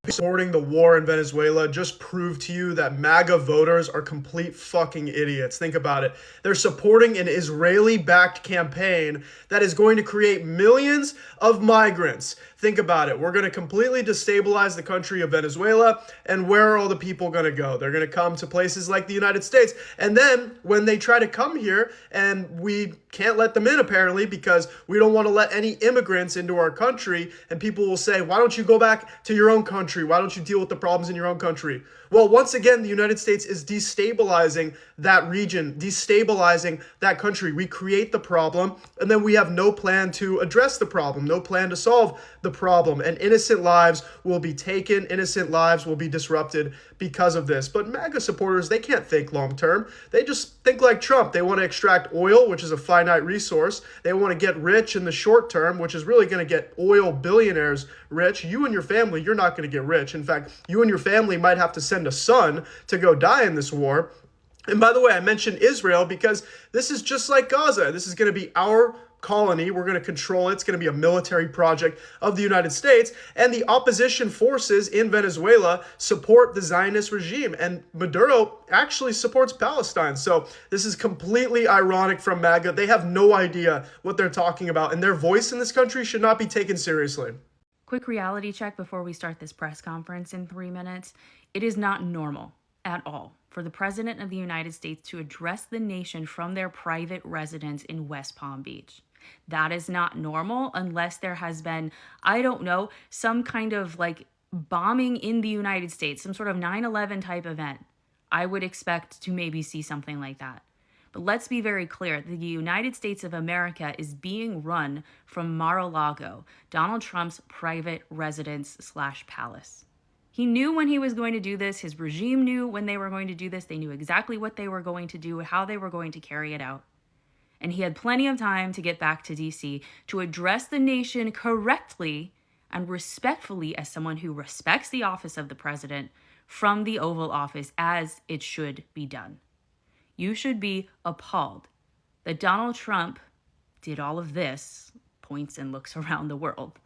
Supporting the war in Venezuela just proved to you that MAGA voters are complete fucking idiots. Think about it. They're supporting an Israeli-backed campaign that is going to create millions of migrants. Think about it. We're going to completely destabilize the country of Venezuela, and where are all the people going to go? They're going to come to places like the United States. And then when they try to come here, and we can't let them in apparently because we don't want to let any immigrants into our country, and people will say, why don't you go back to your own country? Why don't you deal with the problems in your own country? Well, once again, the United States is destabilizing that region, destabilizing that country. We create the problem, and then we have no plan to address the problem, no plan to solve the problem. And innocent lives will be taken, innocent lives will be disrupted because of this. But MAGA supporters, they can't think long term. They just think like Trump. They want to extract oil, which is a finite resource. They want to get rich in the short term, which is really going to get oil billionaires rich. You and your family, you're not going to get rich. In fact, you and your family might have to send a son to go die in this war. And by the way, I mentioned Israel because this is just like Gaza. This is going to be our colony. We're going to control it. It's going to be a military project of the United States. And the opposition forces in Venezuela support the Zionist regime. And Maduro actually supports Palestine. So this is completely ironic from MAGA. They have no idea what they're talking about. And their voice in this country should not be taken seriously. Quick reality check before we start this press conference in 3 minutes. It is not normal at all for the President of the United States to address the nation from their private residence in West Palm Beach. That is not normal unless there has been, I don't know, some kind of like bombing in the United States, some sort of 9/11 type event. I would expect to maybe see something like that. But let's be very clear, the United States of America is being run from Mar-a-Lago, Donald Trump's private residence / palace. He knew when he was going to do this. His regime knew when they were going to do this. They knew exactly what they were going to do, how they were going to carry it out. And he had plenty of time to get back to DC to address the nation correctly and respectfully as someone who respects the office of the president from the Oval Office as it should be done. You should be appalled that Donald Trump did all of this, points and looks around the world,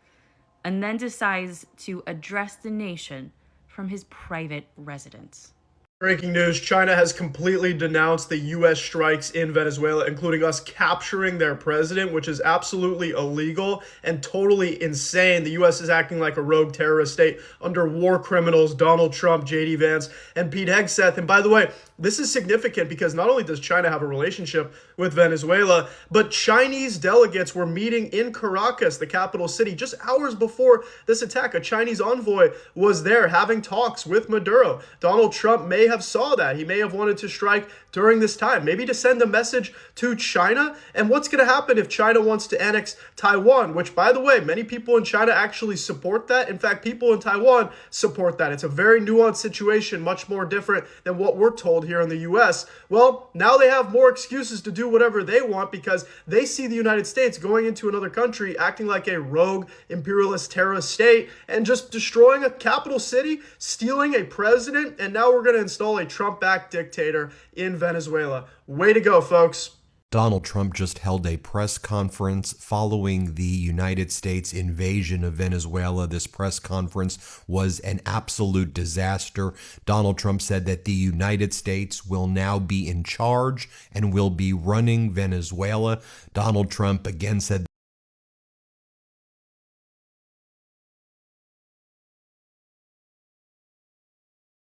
and then decides to address the nation from his private residence. Breaking news, China has completely denounced the U.S. strikes in Venezuela, including us capturing their president, which is absolutely illegal and totally insane. The U.S. is acting like a rogue terrorist state under war criminals Donald Trump, J.D. Vance, and Pete Hegseth. And by the way, this is significant because not only does China have a relationship with Venezuela, but Chinese delegates were meeting in Caracas, the capital city, just hours before this attack. A Chinese envoy was there having talks with Maduro. Donald Trump may have saw that. He may have wanted to strike during this time, maybe to send a message to China. And what's going to happen if China wants to annex Taiwan, which, by the way, many people in China actually support that. In fact, people in Taiwan support that. It's a very nuanced situation, much more different than what we're told here in the U.S. Well, now they have more excuses to do whatever they want because they see the United States going into another country, acting like a rogue imperialist terrorist state and just destroying a capital city, stealing a president, and now we're going to install a Trump-backed dictator in Venezuela. Way to go, folks. Donald Trump just held a press conference following the United States invasion of Venezuela. This press conference was an absolute disaster. Donald Trump said that the United States will now be in charge and will be running Venezuela. Donald Trump again said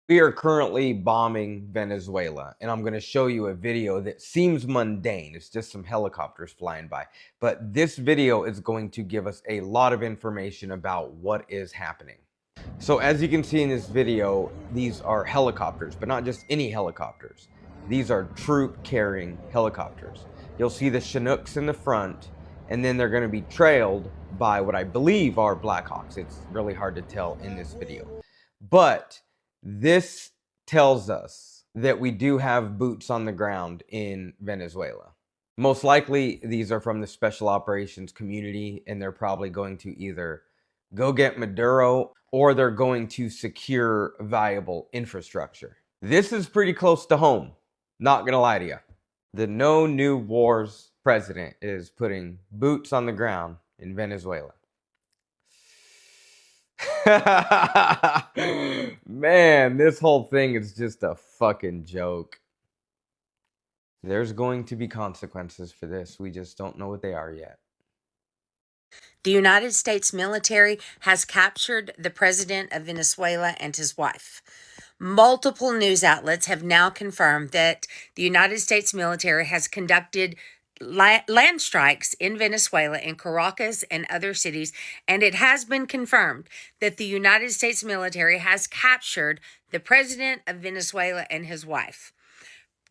we are currently bombing Venezuela, and I'm going to show you a video that seems mundane. It's just some helicopters flying by. But this video is going to give us a lot of information about what is happening. So as you can see in this video, these are helicopters, but not just any helicopters. These are troop-carrying helicopters. You'll see the Chinooks in the front, and then they're going to be trailed by what I believe are Blackhawks. It's really hard to tell in this video. But this tells us that we do have boots on the ground in Venezuela. Most likely, these are from the special operations community, and they're probably going to either go get Maduro or they're going to secure viable infrastructure. This is pretty close to home, not gonna lie to you. The No New Wars president is putting boots on the ground in Venezuela. Man, this whole thing is just a fucking joke. There's going to be consequences for this. We just don't know what they are yet. The United States military has captured the president of Venezuela and his wife. Multiple news outlets have now confirmed that the United States military has conducted land strikes in Venezuela, in Caracas and other cities, and it has been confirmed that the United States military has captured the president of Venezuela and his wife.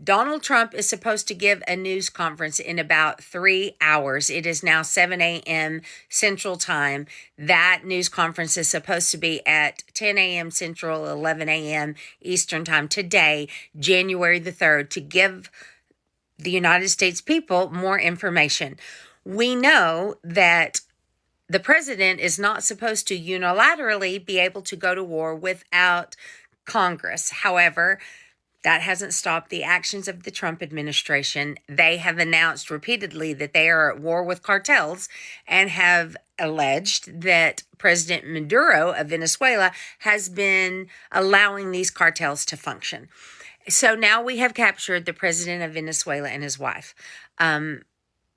Donald Trump is supposed to give a news conference in about 3 hours. It is now 7 a.m. Central Time. That news conference is supposed to be at 10 a.m. Central, 11 a.m. Eastern Time today, January the 3rd, to give the United States people more information. We know that the president is not supposed to unilaterally be able to go to war without Congress. However, that hasn't stopped the actions of the Trump administration. They have announced repeatedly that they are at war with cartels and have alleged that President Maduro of Venezuela has been allowing these cartels to function. So now we have captured the president of Venezuela and his wife.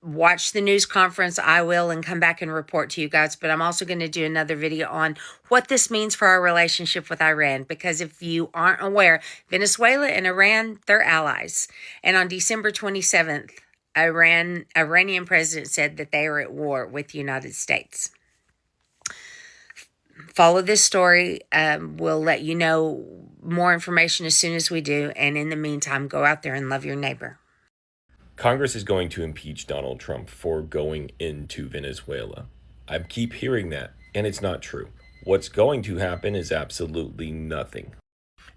Watch the news conference. I will, and come back and report to you guys. But I'm also going to do another video on what this means for our relationship with Iran. Because if you aren't aware, Venezuela and Iran, they're allies. And on December 27th, Iranian president said that they are at war with the United States. Follow this story. We'll let you know more information as soon as we do. And in the meantime, go out there and love your neighbor. Congress is going to impeach Donald Trump for going into Venezuela. I keep hearing that, and it's not true. What's going to happen is absolutely nothing.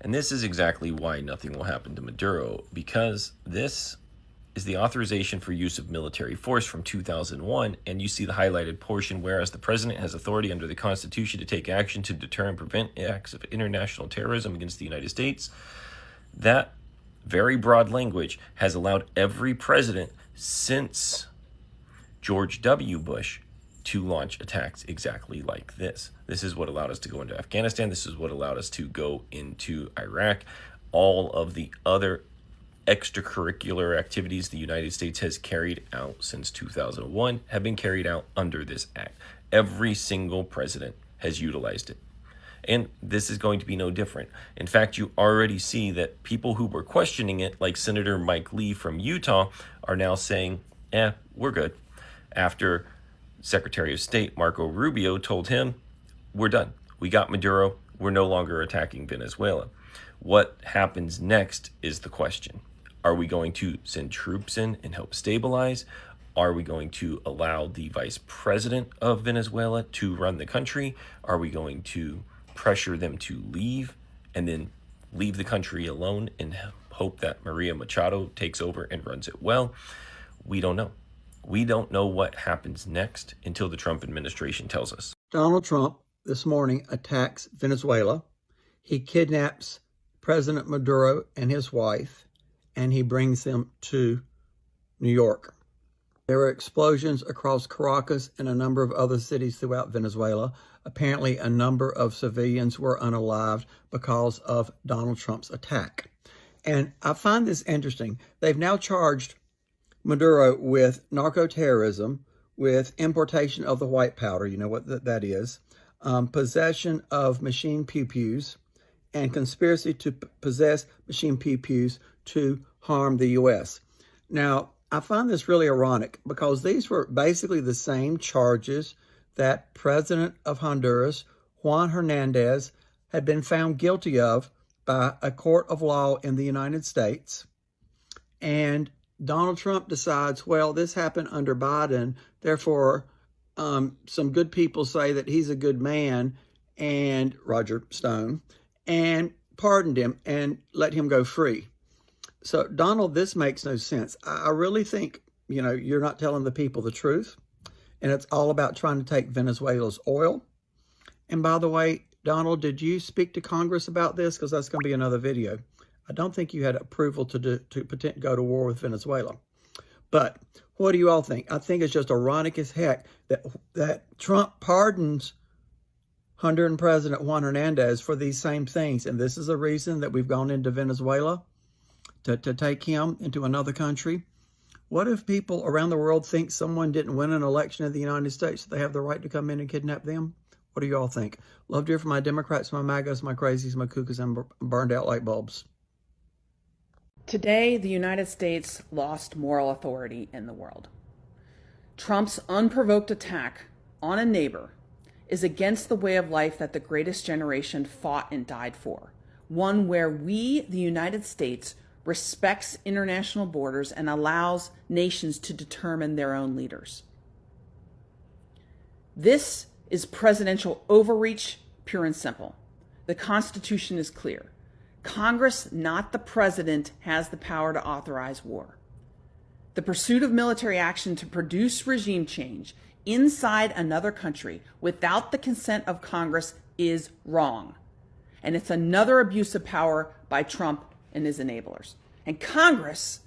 And this is exactly why nothing will happen to Maduro, because this is the authorization for use of military force from 2001, and you see the highlighted portion, whereas the president has authority under the Constitution to take action to deter and prevent acts of international terrorism against the United States. That very broad language has allowed every president since George W. Bush to launch attacks exactly like this. This is what allowed us to go into Afghanistan. This is what allowed us to go into Iraq. All of the other extracurricular activities the United States has carried out since 2001 have been carried out under this act. Every single president has utilized it. And this is going to be no different. In fact, you already see that people who were questioning it, like Senator Mike Lee from Utah, are now saying, we're good. After Secretary of State Marco Rubio told him, we're done. We got Maduro. We're no longer attacking Venezuela. What happens next is the question. Are we going to send troops in and help stabilize? Are we going to allow the vice president of Venezuela to run the country? Are we going to pressure them to leave and then leave the country alone and hope that Maria Machado takes over and runs it well? We don't know. We don't know what happens next until the Trump administration tells us. Donald Trump this morning attacks Venezuela. He kidnaps President Maduro and his wife, and he brings them to New York. There were explosions across Caracas and a number of other cities throughout Venezuela. Apparently, a number of civilians were unalived because of Donald Trump's attack. And I find this interesting. They've now charged Maduro with narco-terrorism, with importation of the white powder, you know what that is, possession of machine pew-pews, and conspiracy to possess machine pew-pews to harm the U.S. Now, I find this really ironic because these were basically the same charges that President of Honduras, Juan Hernandez, had been found guilty of by a court of law in the United States. And Donald Trump decides, well, this happened under Biden, therefore some good people say that he's a good man, and Roger Stone, and pardoned him and let him go free. So, Donald, this makes no sense. I really think, you're not telling the people the truth. And it's all about trying to take Venezuela's oil. And by the way, Donald, did you speak to Congress about this? Because that's going to be another video. I don't think you had approval to go to war with Venezuela. But what do you all think? I think it's just ironic as heck that Trump pardons Honduran President Juan Hernandez for these same things. And this is the reason that we've gone into Venezuela to take him into another country. What if people around the world think someone didn't win an election in the United States, so they have the right to come in and kidnap them? What do you all think? Love to hear from my Democrats, my MAGAs, my crazies, my cuckoos, and burned out light bulbs. Today, the United States lost moral authority in the world. Trump's unprovoked attack on a neighbor is against the way of life that the greatest generation fought and died for, one where we, the United States, respects international borders and allows nations to determine their own leaders. This is presidential overreach, pure and simple. The Constitution is clear. Congress, not the president, has the power to authorize war. The pursuit of military action to produce regime change inside another country without the consent of Congress is wrong. And it's another abuse of power by Trump and his enablers. And Congress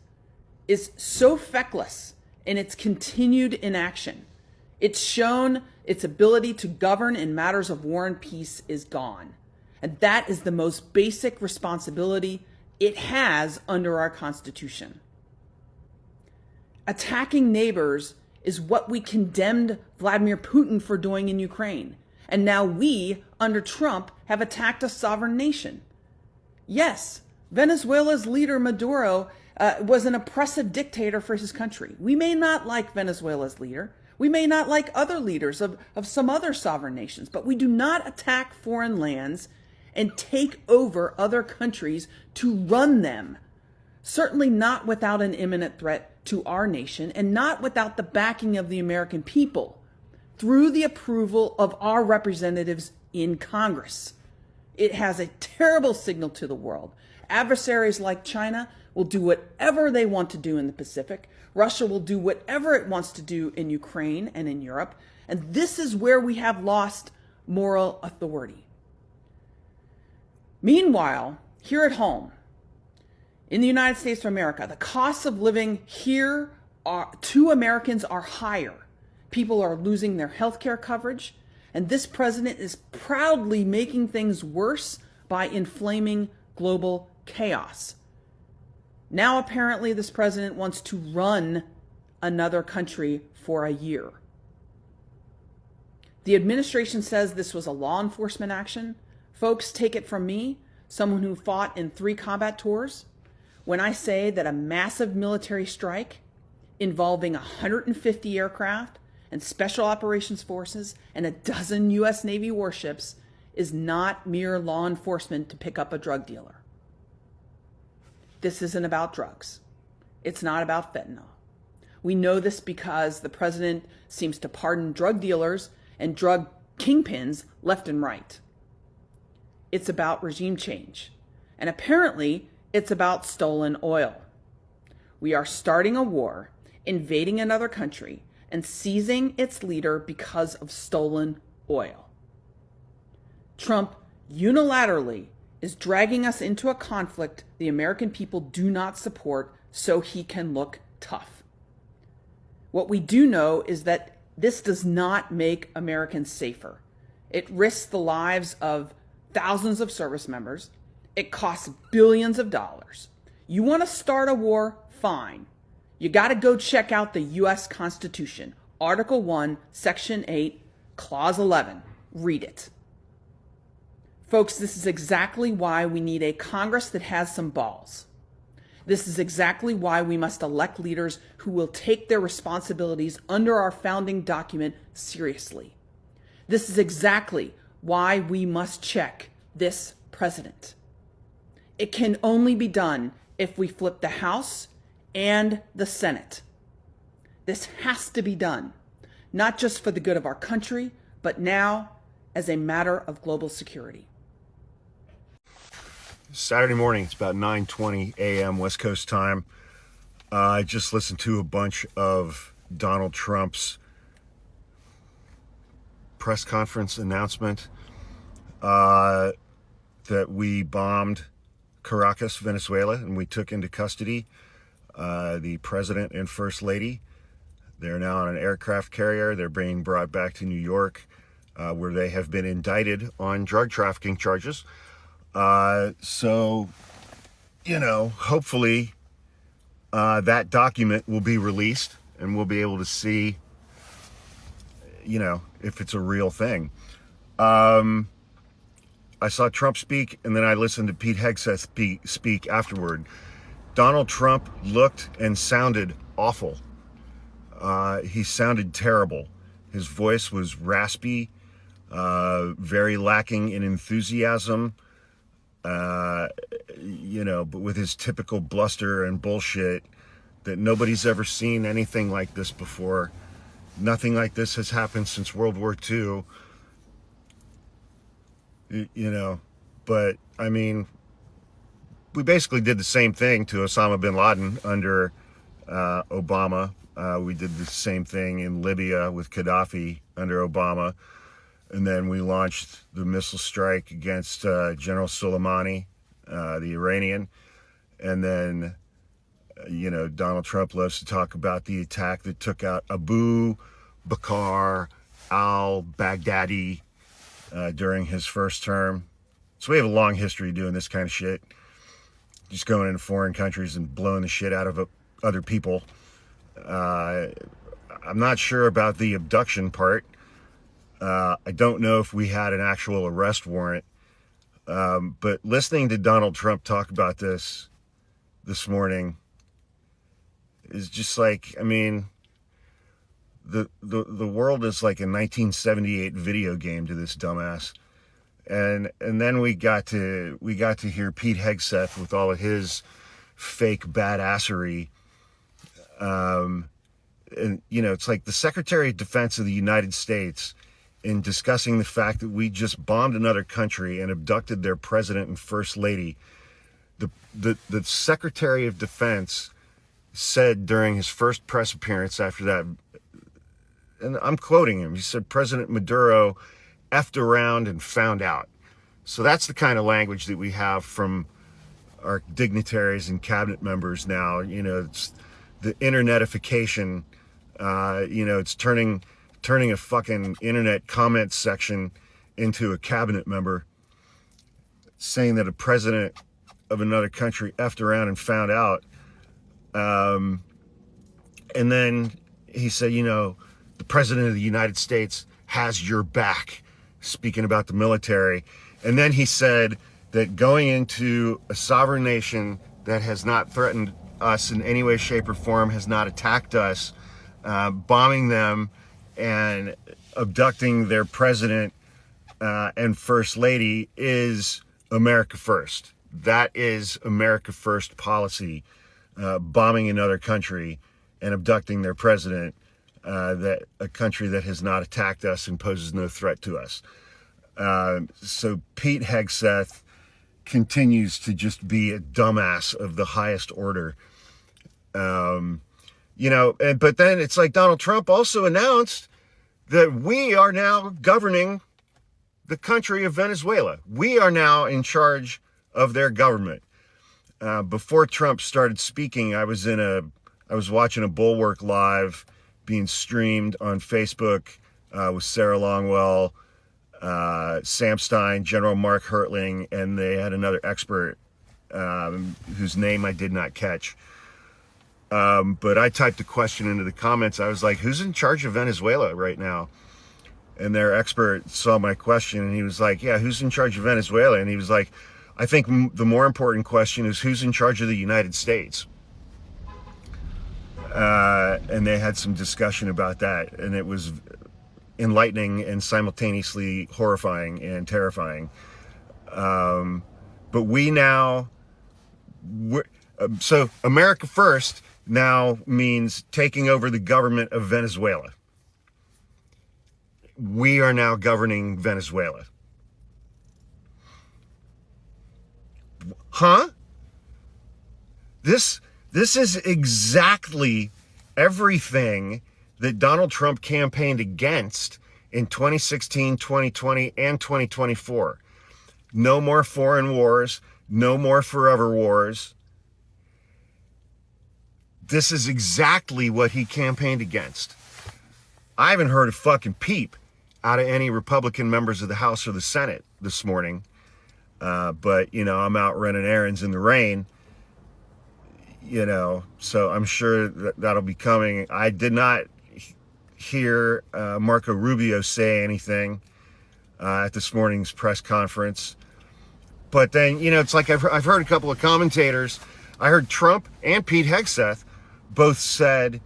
is so feckless in its continued inaction. It's shown its ability to govern in matters of war and peace is gone. And that is the most basic responsibility it has under our Constitution. Attacking neighbors is what we condemned Vladimir Putin for doing in Ukraine. And now we, under Trump, have attacked a sovereign nation. Yes, Venezuela's leader, Maduro, was an oppressive dictator for his country. We may not like Venezuela's leader. We may not like other leaders of some other sovereign nations, but we do not attack foreign lands and take over other countries to run them. Certainly not without an imminent threat to our nation and not without the backing of the American people through the approval of our representatives in Congress. It has a terrible signal to the world. Adversaries like China will do whatever they want to do in the Pacific. Russia will do whatever it wants to do in Ukraine and in Europe. And this is where we have lost moral authority. Meanwhile, here at home, in the United States of America, the costs of living here to Americans are higher. People are losing their health care coverage, and this president is proudly making things worse by inflaming global chaos. Now, apparently, this president wants to run another country for a year. The administration says this was a law enforcement action. Folks, take it from me, someone who fought in 3 combat tours, when I say that a massive military strike involving 150 aircraft and special operations forces and a dozen U.S. Navy warships is not mere law enforcement to pick up a drug dealer. This isn't about drugs. It's not about fentanyl. We know this because the president seems to pardon drug dealers and drug kingpins left and right. It's about regime change. And apparently, it's about stolen oil. We are starting a war, invading another country, and seizing its leader because of stolen oil. Trump unilaterally is dragging us into a conflict the American people do not support so he can look tough. What we do know is that this does not make Americans safer. It risks the lives of thousands of service members. It costs billions of dollars. You want to start a war? Fine. You got to go check out the U.S. Constitution, Article 1, Section 8, Clause 11. Read it. Folks, this is exactly why we need a Congress that has some balls. This is exactly why we must elect leaders who will take their responsibilities under our founding document seriously. This is exactly why we must check this president. It can only be done if we flip the House and the Senate. This has to be done, not just for the good of our country, but now as a matter of global security. Saturday morning, it's about 9:20 a.m. West Coast time. I just listened to a bunch of Donald Trump's press conference announcement that we bombed Caracas, Venezuela, and we took into custody the president and first lady. They're now on an aircraft carrier. They're being brought back to New York. where they have been indicted on drug trafficking charges. So, hopefully that document will be released and we'll be able to see, if it's a real thing. I saw Trump speak, and then I listened to Pete Hegseth speak afterward. Donald Trump looked and sounded awful. He sounded terrible. His voice was raspy, very lacking in enthusiasm, but with his typical bluster and bullshit that nobody's ever seen anything like this before. Nothing like this has happened since World War II. But I mean, we basically did the same thing to Osama bin Laden under Obama. We did the same thing in Libya with Gaddafi under Obama. And then we launched the missile strike against General Soleimani, the Iranian. And then, Donald Trump loves to talk about the attack that took out Abu Bakr al-Baghdadi during his first term. So we have a long history doing this kind of shit. Just going into foreign countries and blowing the shit out of other people. I'm not sure about the abduction part. I don't know if we had an actual arrest warrant. But listening to Donald Trump talk about this morning is just like, I mean, the world is like a 1978 video game to this dumbass. And then we got to hear Pete Hegseth with all of his fake badassery. And it's like the Secretary of Defense of the United States, in discussing the fact that we just bombed another country and abducted their president and first lady. The Secretary of Defense said during his first press appearance after that, and I'm quoting him, he said, President Maduro effed around and found out. So that's the kind of language that we have from our dignitaries and cabinet members now. It's the internetification. It's turning a fucking internet comment section into a cabinet member, saying that a president of another country effed around and found out. And then he said, the president of the United States has your back, speaking about the military. And then he said that going into a sovereign nation that has not threatened us in any way, shape, or form, has not attacked us, bombing them and abducting their president and first lady is America first. That is America first policy, bombing another country and abducting their president, that a country that has not attacked us and poses no threat to us. So Pete Hegseth continues to just be a dumbass of the highest order. But then it's like Donald Trump also announced that we are now governing the country of Venezuela. We are now in charge of their government. Before Trump started speaking, I was watching a Bulwark Live being streamed on Facebook with Sarah Longwell, Sam Stein, General Mark Hertling, and they had another expert whose name I did not catch. But I typed a question into the comments. I was like, who's in charge of Venezuela right now? And their expert saw my question and he was like, yeah, who's in charge of Venezuela? And he was like, I think the more important question is who's in charge of the United States? And they had some discussion about that. And it was enlightening and simultaneously horrifying and terrifying. But so America first now means taking over the government of Venezuela. We are now governing Venezuela. Huh? This is exactly everything that Donald Trump campaigned against in 2016, 2020, and 2024. No more foreign wars, no more forever wars. This is exactly what he campaigned against. I haven't heard a fucking peep. out of any Republican members of the House or the Senate this morning. But, you know, I'm out running errands in the rain, you know, so I'm sure that'll be coming. I did not hear Marco Rubio say anything at this morning's press conference. But then, you know, it's like I've heard a couple of commentators. I heard Trump and Pete Hegseth both said,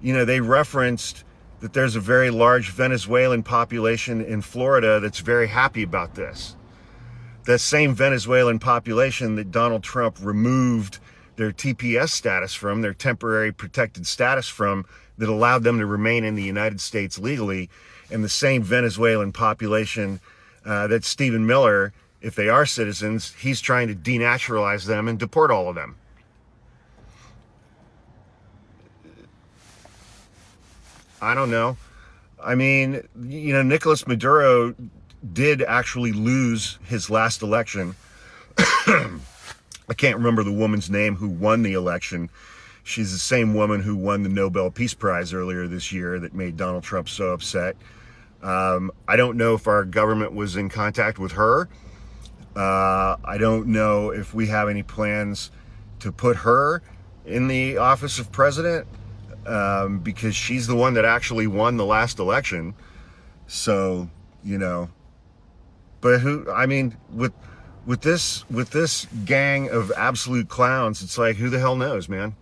you know, they referenced that there's a very large Venezuelan population in Florida that's very happy about this. The same Venezuelan population that Donald Trump removed their TPS status from, their temporary protected status from, that allowed them to remain in the United States legally, and the same Venezuelan population that Stephen Miller, if they are citizens, he's trying to denaturalize them and deport all of them. I don't know. I mean, you know, Nicolas Maduro did actually lose his last election. I can't remember the woman's name who won the election. She's the same woman who won the Nobel Peace Prize earlier this year that made Donald Trump so upset. I don't know if our government was in contact with her. I don't know if we have any plans to put her in the office of president, because she's the one that actually won the last election. So, you know, but who, I mean, with this gang of absolute clowns, it's like, who the hell knows, man?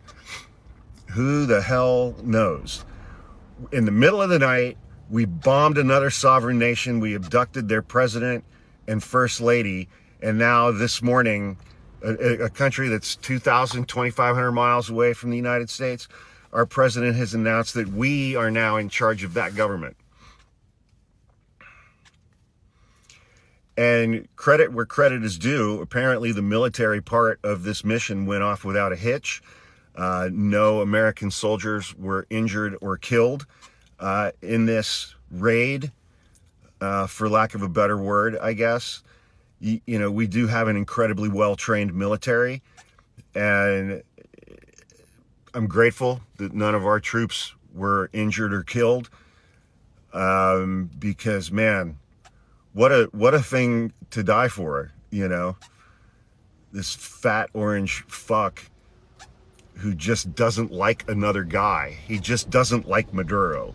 Who the hell knows? In the middle of the night, we bombed another sovereign nation. We abducted their president and first lady. And now this morning, a country that's 2,000, 2,500 miles away from the United States, our president has announced that we are now in charge of that government. And credit where credit is due, apparently the military part of this mission went off without a hitch. No American soldiers were injured or killed in this raid, for lack of a better word, I guess. You know, we do have an incredibly well-trained military, and I'm grateful that none of our troops were injured or killed, because, man, what a thing to die for, you know? This fat orange fuck who just doesn't like another guy. He just doesn't like Maduro.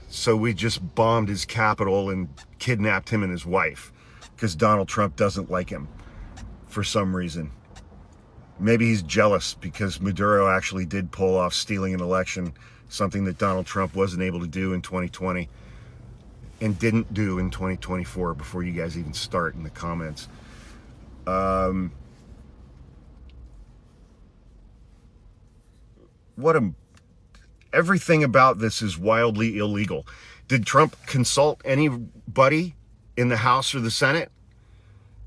So we just bombed his capital and kidnapped him and his wife because Donald Trump doesn't like him for some reason. Maybe he's jealous because Maduro actually did pull off stealing an election, something that Donald Trump wasn't able to do in 2020 and didn't do in 2024 before you guys even start in the comments. Everything about this is wildly illegal. Did Trump consult anybody in the House or the Senate?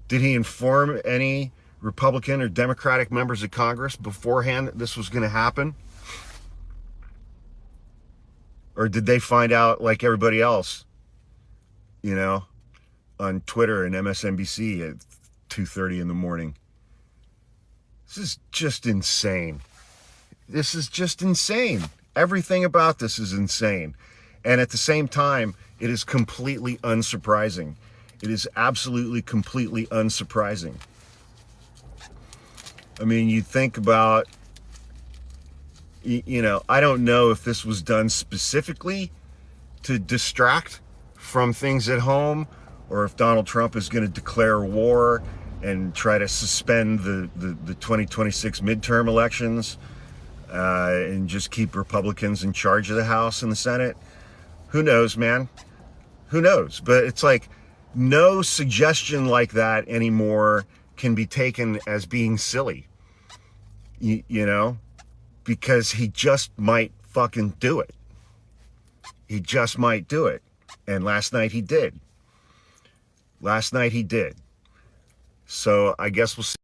Did he inform any Republican or Democratic members of Congress beforehand that this was going to happen? Or did they find out like everybody else, you know, on Twitter and MSNBC at 2:30 in the morning? This is just insane. This is just insane. Everything about this is insane. And at the same time, it is completely unsurprising. It is absolutely, completely unsurprising. I mean, you think about, you know, I don't know if this was done specifically to distract from things at home, or if Donald Trump is going to declare war and try to suspend the 2026 midterm elections, and just keep Republicans in charge of the House and the Senate. Who knows, man? Who knows? But it's like, no suggestion like that anymore can be taken as being silly, you know, because he just might fucking do it. He just might do it. And last night he did. Last night he did. So I guess we'll see.